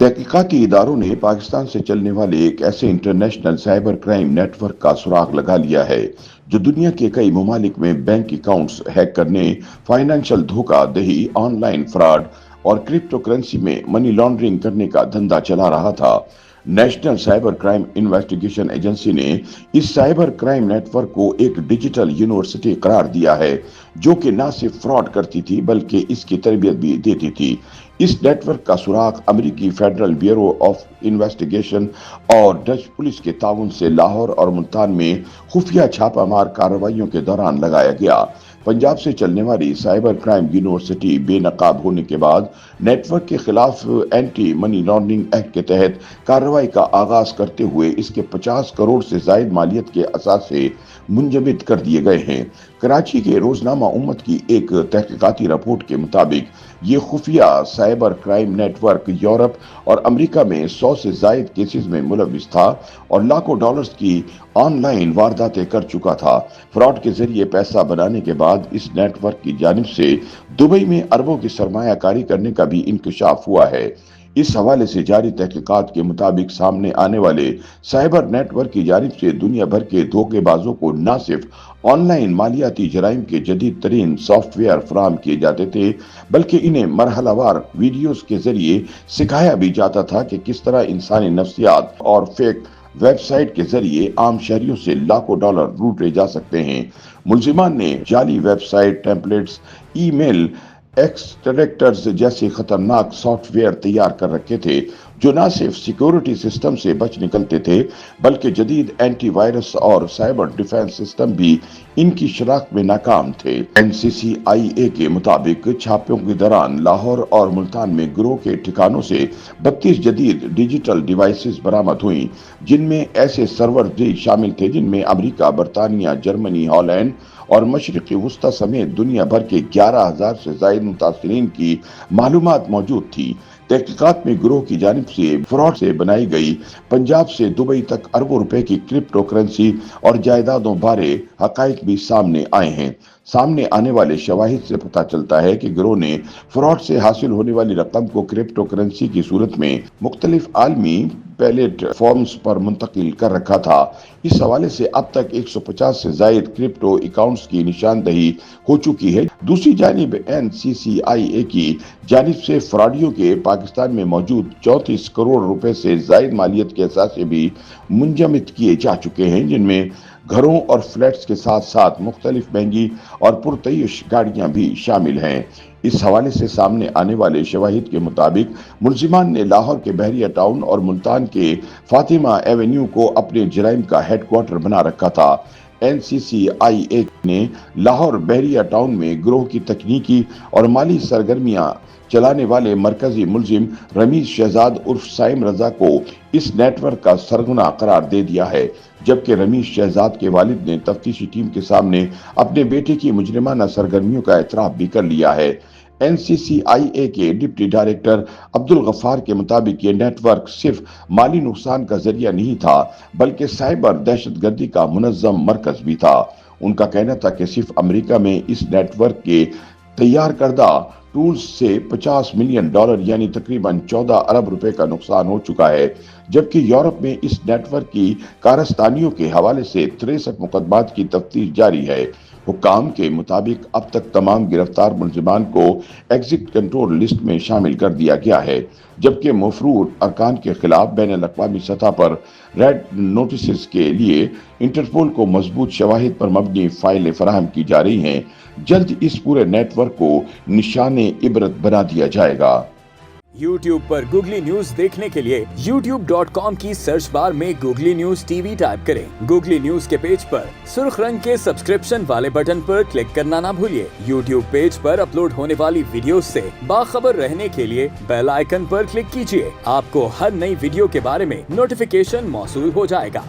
तहकीकाती इदारों ने पाकिस्तान से चलने वाले एक ऐसे इंटरनेशनल साइबर क्राइम नेटवर्क का सुराग लगा लिया है जो दुनिया के कई ममालिक में बैंक अकाउंट्स हैक करने, फाइनेंशियल धोखाधड़ी, ऑनलाइन फ्रॉड और क्रिप्टो करेंसी में मनी लॉन्ड्रिंग करने का धंधा चला रहा था। National cyber crime investigation agency ने इस साइबर क्राइम नेटवर्क को एक डिजिटल यूनिवर्सिटी करार दिया है, जो कि न सिर्फ फ्रॉड करती थी बल्कि इसकी तरबियत भी देती थी। इस नेटवर्क का सुराग अमेरिकी फेडरल ब्यूरो ऑफ इन्वेस्टिगेशन और डच पुलिस के ताउन से लाहौर और मुल्तान में खुफिया छापामार कार्रवाइयों के दौरान लगाया गया। पंजाब से चलने वाली साइबर क्राइम यूनिवर्सिटी बेनकाब होने के बाद नेटवर्क के खिलाफ एंटी मनी लॉन्ड्रिंग एक्ट के तहत कार्रवाई का आगाज करते हुए इसके 50 करोड़ से जायद मालियत के असासे मुंजमद कर दिए गए हैं। कराची के रोजनामा उम्मत की एक तहकीकाती रिपोर्ट के मुताबिक ये खुफिया साइबर क्राइम नेटवर्क यूरोप और अमेरिका में 100 से जायद केसेस में मुलविस था और लाखों डॉलर्स की ऑनलाइन वारदातें कर चुका था। फ्रॉड के जरिए पैसा बनाने के बाद इस नेटवर्क की जानिब से दुबई में अरबों की सरमायाकारी करने का भी इंकशाफ हुआ है। इस हवाले से जारी तहकीकात के मुताबिक सामने आने वाले साइबर नेटवर्क की जानिब से दुनिया भर के धोखेबाजों को न सिर्फ ऑनलाइन मालियाती जराइम के जदीद तरीन सॉफ्टवेयर फराहम किए जाते थे, बल्कि इन्हें मरहलावार वीडियोस के जरिए सिखाया भी जाता था कि किस तरह इंसानी नफ्सियात और फेक वेबसाइट के जरिए आम शहरियों से लाखों डॉलर लूटे जा सकते हैं। मुलजिमान ने जाली वेबसाइट, टेम्पलेट्स, ईमेल एक्सट्रैक्टर्स जैसे खतरनाक सॉफ्टवेयर तैयार कर रखे थे, जो न सिर्फ सिक्योरिटी सिस्टम से बच निकलते थे बल्कि जदीद एंटीवायरस और साइबर डिफेंस सिस्टम भी इनकी शराख्त में नाकाम थे। NCCIA के मुताबिक छापों के दौरान लाहौर और मुल्तान में गिरोह के ठिकानों से 32 जदीद डिजिटल डिवाइसेस बरामद हुई, जिनमें ऐसे सर्वर भी शामिल थे जिनमें अमेरिका, बरतानिया, जर्मनी, हॉलैंड और मशरिकी वुस्ता समेत दुनिया भर के 11,000 से जायद मुतासिरीन की मालूमात मौजूद थी। तहकीकात में गिरोह की जानिब से फ्रॉड से बनाई गई पंजाब से दुबई तक अरबों रुपए की क्रिप्टो करेंसी और जायदादों बारे हकाइक भी सामने आए हैं। सामने आने वाले शवाहिद से पता चलता है कि गिरोह ने फ्रॉड से हासिल होने वाली रकम को क्रिप्टो करेंसी की सूरत में मुख्तलिफ आलमी प्लेटफॉर्म्स पर मुंतकिल कर रखा था। इस हवाले से अब तक 150 से जायद क्रिप्टो अकाउंट्स की निशानदही हो चुकी है। दूसरी जानिब NCCIA की जानिब से फ्रॉडियों के पाकिस्तान में मौजूद 34 करोड़ रुपए से जायद मालियत के असासे भी मुंजमद किए जा चुके हैं, जिनमें घरों और फ्लैट्स के साथ साथ मुख्तलिफ महंगी और पुरतयश गाड़ियां भी शामिल हैं। इस हवाले से सामने आने वाले शवाहिद के मुताबिक मुलजिमान ने लाहौर के बहरिया टाउन और मुल्तान के फातिमा एवेन्यू को अपने जराइम का हेडक्वार्टर बना रखा था। NCCIA ने लाहौर बहरिया टाउन में गिरोह की तकनीकी और माली सरगर्मियां चलाने वाले मरकजी मुलजिम रमीज शहजाद उर्फ साइम रजा को इस नेटवर्क का सरगना करार दे दिया है, जबकि रमीज शहजाद के वालिद ने तफ्तीशी टीम के सामने अपने बेटे की मुजरिमाना सरगर्मियों का एतराफ भी कर लिया है। NCCIA के डिप्टी डायरेक्टर अब्दुल गफ्फार के मुताबिक ये नेटवर्क सिर्फ माली नुकसान का जरिया नहीं था बल्कि साइबर दहशतगर्दी का मुनज़्ज़म मरकज भी था। उनका कहना था कि सिर्फ अमेरिका में इस नेटवर्क के तैयार करदा टूल्स से 50 मिलियन डॉलर यानी तकरीबन 14 अरब रुपए का नुकसान हो चुका है, जबकि यूरोप में इस नेटवर्क की कारस्तानियों के हवाले से 63 मुकदमात की तफ्तीश जारी है। हुक्काम के मुताबिक अब तक तमाम गिरफ्तार मुलजिमान को एग्जिट कंट्रोल लिस्ट में शामिल कर दिया गया है, जबकि मफरूर अरकान के खिलाफ बैन अल-अक़वामी सतह पर रेड नोटिस के लिए इंटरपोल को मजबूत शवाहिद पर मबनी फाइलें फराहम की जा रही हैं। जल्द इस पूरे नेटवर्क को निशाने इबरत बना दिया जाएगा। YouTube पर गूगली न्यूज देखने के लिए youtube.com की सर्च बार में गूगली न्यूज TV टाइप करें। गूगली न्यूज के पेज पर सुर्ख रंग के सब्सक्रिप्शन वाले बटन पर क्लिक करना ना भूलिए। YouTube पेज पर अपलोड होने वाली वीडियोस से बाखबर रहने के लिए बेल आइकन पर क्लिक कीजिए। आपको हर नई वीडियो के बारे में नोटिफिकेशन मौसूल हो जाएगा।